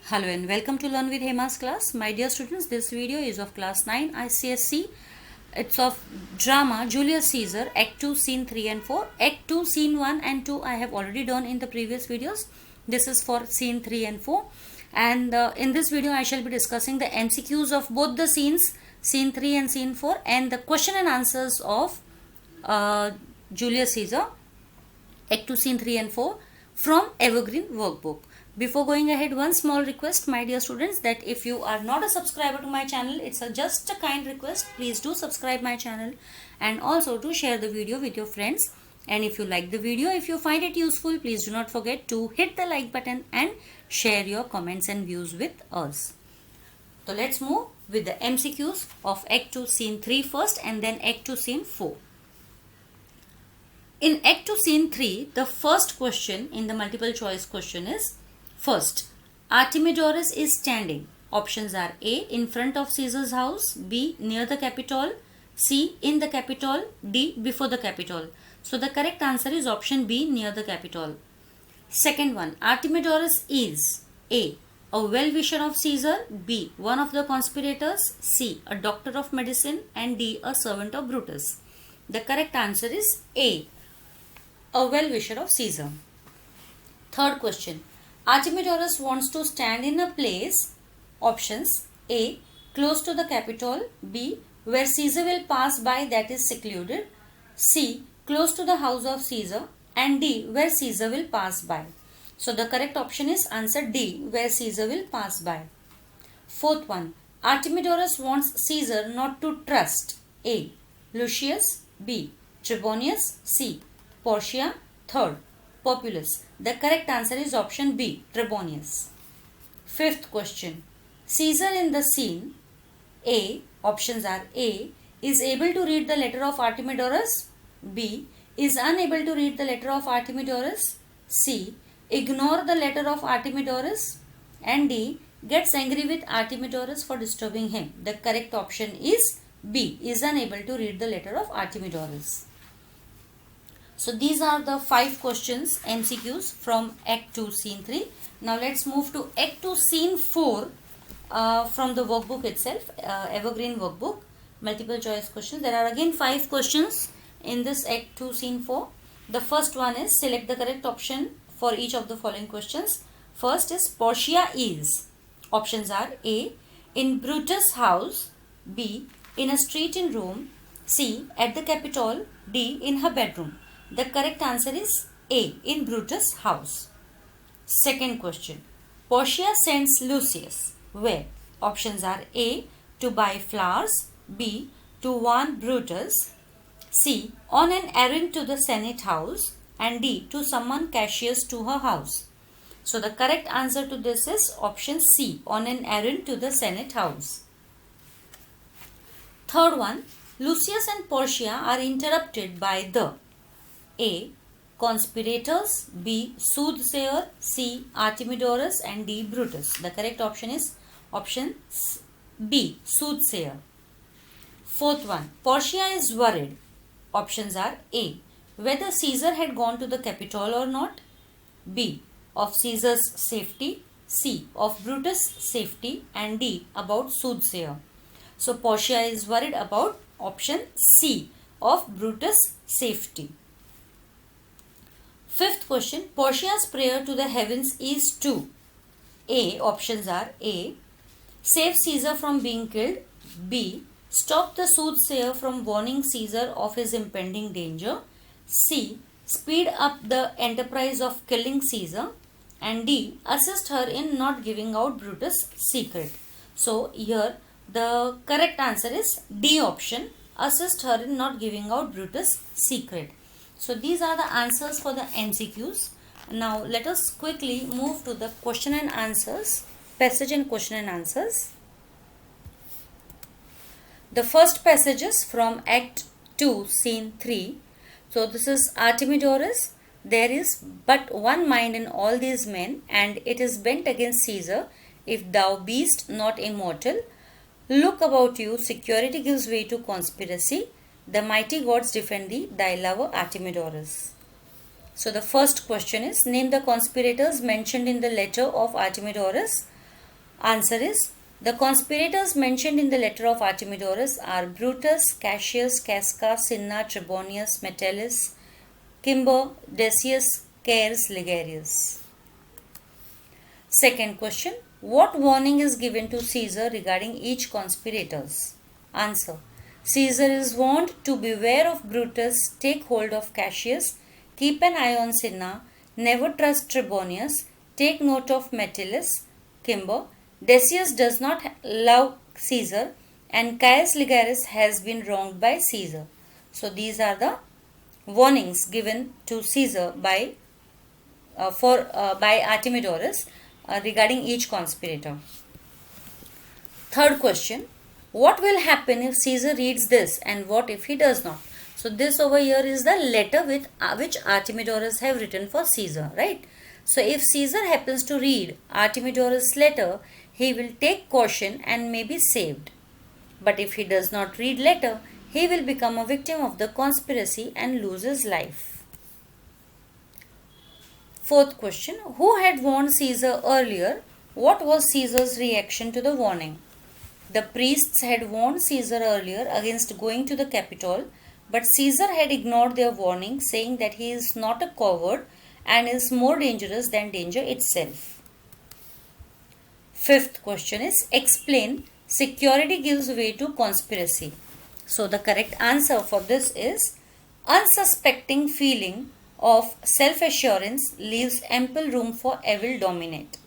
Hello and welcome to Learn with Hema's class. My dear students, this video is of class 9 ICSE. It's of drama Julius Caesar, Act 2, Scene 3 and 4. Act 2, Scene 1 and 2 I have already done in the previous videos. This is for Scene 3 and 4. And in this video I shall be discussing the MCQs of both the scenes, Scene 3 and Scene 4, and the question and answers of Julius Caesar, Act 2, Scene 3 and 4 from Evergreen workbook. Before going ahead, one small request, my dear students, that if you are not a subscriber to my channel, it's just a kind request. Please do subscribe my channel and also do share the video with your friends. And if you like the video, if you find it useful, please do not forget to hit the like button and share your comments and views with us. So let's move with the MCQs of Act 2 Scene 3 first and then Act 2 Scene 4. In Act 2 Scene 3, the first question in the multiple choice question is: first, Artemidorus is standing. Options are A. in front of Caesar's house, B. near the Capitol, C. in the Capitol, D. before the Capitol. So the correct answer is option B, near the Capitol. Second one, Artemidorus is A. a well-wisher of Caesar, B. one of the conspirators, C. a doctor of medicine, and D. a servant of Brutus. The correct answer is A. a well-wisher of Caesar. Third question, Artemidorus wants to stand in a place. Options A. close to the Capitol, B. where Caesar will pass by, that is secluded, C. close to the house of Caesar, and D. where Caesar will pass by. So the correct option is answer D, where Caesar will pass by. Fourth one, Artemidorus wants Caesar not to trust A. Lucius, B. Trebonius, C. Portia, third, Populus. The correct answer is option B, Trebonius. Fifth question, Caesar in the scene A, options are A. is able to read the letter of Artemidorus, B. is unable to read the letter of Artemidorus, C. ignore the letter of Artemidorus, and D. gets angry with Artemidorus for disturbing him. The correct option is B, is unable to read the letter of Artemidorus. So these are the 5 questions MCQs from Act 2 Scene 3. Now let's move to Act 2 Scene 4 from the workbook itself, Evergreen workbook, multiple choice questions. There are again 5 questions in this Act 2 Scene 4. The first one is select the correct option for each of the following questions. First is Portia is. Options are A. in Brutus' house, B. in a street in Rome, C. at the Capitol, D. in her bedroom. The correct answer is A, in Brutus' house. Second question, Portia sends Lucius where? Options are A. to buy flowers, B. to warn Brutus, C. on an errand to the Senate house, and D. to summon Cassius to her house. So the correct answer to this is option C, on an errand to the Senate house. Third one, Lucius and Portia are interrupted by the A. conspirators, B. soothsayer, C. Artemidorus, and D. Brutus. The correct option is option B, soothsayer. Fourth one, Portia is worried. Options are A. whether Caesar had gone to the Capitol or not, B. of Caesar's safety, C. of Brutus' safety, and D. about soothsayer. So Portia is worried about option C, of Brutus' safety. Fifth question, Portia's prayer to the heavens is to A. Options are A. save Caesar from being killed, B. stop the soothsayer from warning Caesar of his impending danger, C. speed up the enterprise of killing Caesar, and D. assist her in not giving out Brutus' secret. So here the correct answer is D option, assist her in not giving out Brutus' secret. So these are the answers for the MCQs. Now let us quickly move to the question and answers, passage and question and answers. The first passage is from Act 2 Scene 3. So this is Artemidorus. There is but one mind in all these men, and it is bent against Caesar. If thou beest not immortal, look about you, security gives way to conspiracy. The mighty gods defend thee, thy lover Artemidorus. So the first question is, name the conspirators mentioned in the letter of Artemidorus. Answer is, the conspirators mentioned in the letter of Artemidorus are Brutus, Cassius, Casca, Cinna, Trebonius, Metellus, Cimber, Decius, Caius, Ligarius. Second question, what warning is given to Caesar regarding each conspirators? Answer, Caesar is warned to beware of Brutus, take hold of Cassius, keep an eye on Cinna, never trust Trebonius, take note of Metellus, Cimber, Decius does not love Caesar, and Caius Ligarius has been wronged by Caesar. So these are the warnings given to Caesar by Artemidorus regarding each conspirator. Third question, what will happen if Caesar reads this and what if he does not? So this over here is the letter which Artemidorus have written for Caesar, right? So if Caesar happens to read Artemidorus' letter, he will take caution and may be saved. But if he does not read letter, he will become a victim of the conspiracy and lose his life. Fourth question, who had warned Caesar earlier? What was Caesar's reaction to the warning? The priests had warned Caesar earlier against going to the Capitol, but Caesar had ignored their warning, saying that he is not a coward and is more dangerous than danger itself. Fifth question is, explain security gives way to conspiracy. So the correct answer for this is, unsuspecting feeling of self-assurance leaves ample room for evil dominate.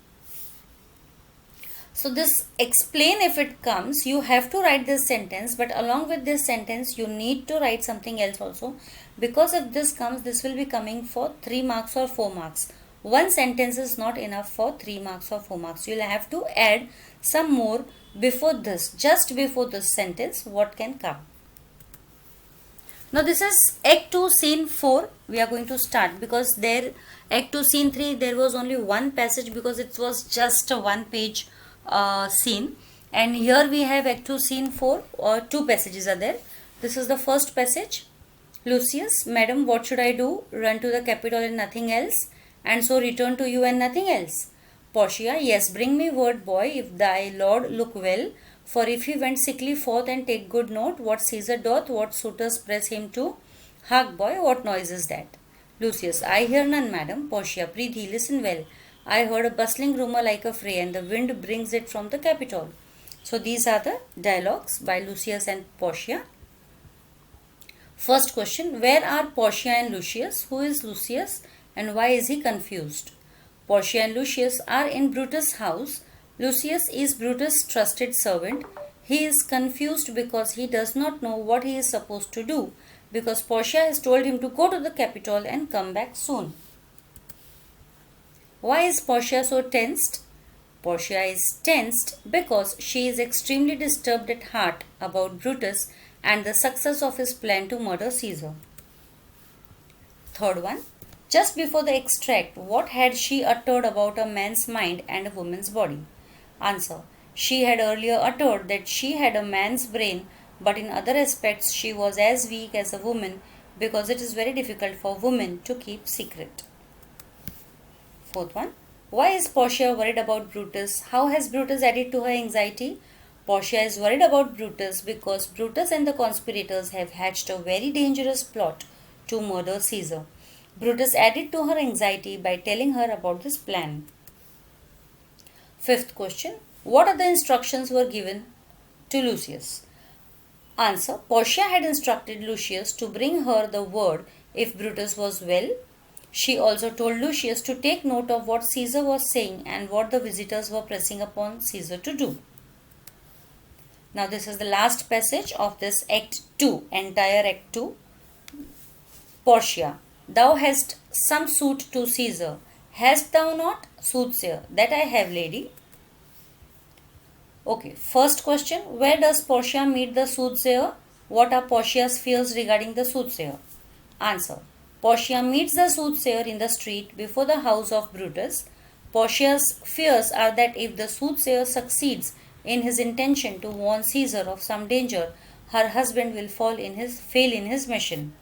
So this explain, if it comes, you have to write this sentence, but along with this sentence you need to write something else also, because if this comes, this will be coming for 3 marks or 4 marks. One sentence is not enough for 3 marks or 4 marks. You will have to add some more before this, just before this sentence, what can come. Now this is Act 2 Scene 4 we are going to start, because there Act 2 Scene 3 there was only one passage because it was just a 1 page scene, and here we have Act 2 Scene 4 or 2 passages are there. This is the first passage. Lucius, Madam, what should I do? Run to the Capitol and nothing else, and so return to you and nothing else. Portia, yes, bring me word, boy, if thy lord look well, for if he went sickly forth, and take good note what Caesar doth, what suitors press him to. Hark, boy, what noise is that? Lucius, I hear none, madam. Portia, prithee, listen well. I heard a bustling rumour like a fray, and the wind brings it from the Capitol. So these are the dialogues by Lucius and Portia. First question, where are Portia and Lucius? Who is Lucius and why is he confused? Portia and Lucius are in Brutus' house. Lucius is Brutus' trusted servant. He is confused because he does not know what he is supposed to do, because Portia has told him to go to the Capitol and come back soon. Why is Portia so tensed? Portia is tensed because she is extremely disturbed at heart about Brutus and the success of his plan to murder Caesar. Third one, just before the extract, what had she uttered about a man's mind and a woman's body? Answer, she had earlier uttered that she had a man's brain, but in other aspects she was as weak as a woman, because it is very difficult for women to keep secret. Fourth one, why is Portia worried about Brutus? How has Brutus added to her anxiety? Portia is worried about Brutus because Brutus and the conspirators have hatched a very dangerous plot to murder Caesar. Brutus added to her anxiety by telling her about this plan. Fifth question, what other instructions were given to Lucius? Answer, Portia had instructed Lucius to bring her the word if Brutus was well. She also told Lucius to take note of what Caesar was saying and what the visitors were pressing upon Caesar to do. Now this is the last passage of this Act 2, entire Act 2. Portia, thou hast some suit to Caesar. Hast thou not? Soothsayer, that I have, lady. Okay, first question, where does Portia meet the soothsayer? What are Portia's fears regarding the soothsayer? Answer, Portia meets the soothsayer in the street before the house of Brutus. Portia's fears are that if the soothsayer succeeds in his intention to warn Caesar of some danger, her husband will fail in his mission.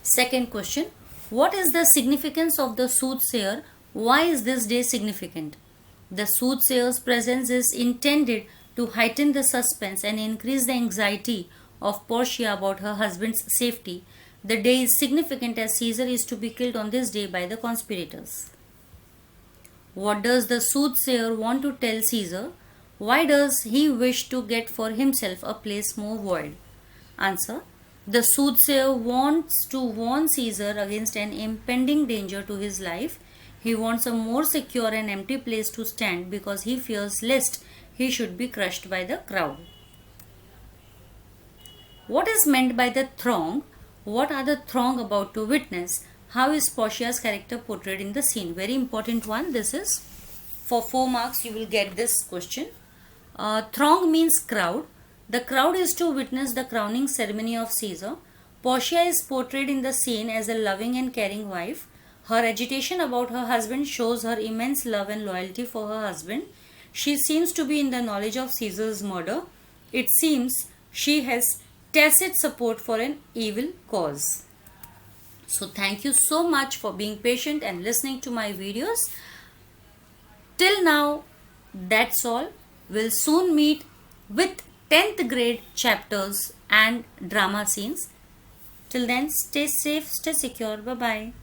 Second question, what is the significance of the soothsayer? Why is this day significant? The soothsayer's presence is intended to heighten the suspense and increase the anxiety of Portia about her husband's safety. The day is significant as Caesar is to be killed on this day by the conspirators. What does the soothsayer want to tell Caesar? Why does he wish to get for himself a place more void? Answer. The soothsayer wants to warn Caesar against an impending danger to his life. He wants a more secure and empty place to stand because he fears lest he should be crushed by the crowd. What is meant by the throng? What are the throng about to witness? How is Portia's character portrayed in the scene? Very important one. This is for 4 marks. You will get this question. Throng means crowd. The crowd is to witness the crowning ceremony of Caesar. Portia is portrayed in the scene as a loving and caring wife. Her agitation about her husband shows her immense love and loyalty for her husband. She seems to be in the knowledge of Caesar's murder. It seems she has tacit support for an evil cause. So thank you so much for being patient and listening to my videos. Till now, that's all. We'll soon meet with 10th grade chapters and drama scenes. Till then, stay safe, stay secure. Bye-bye.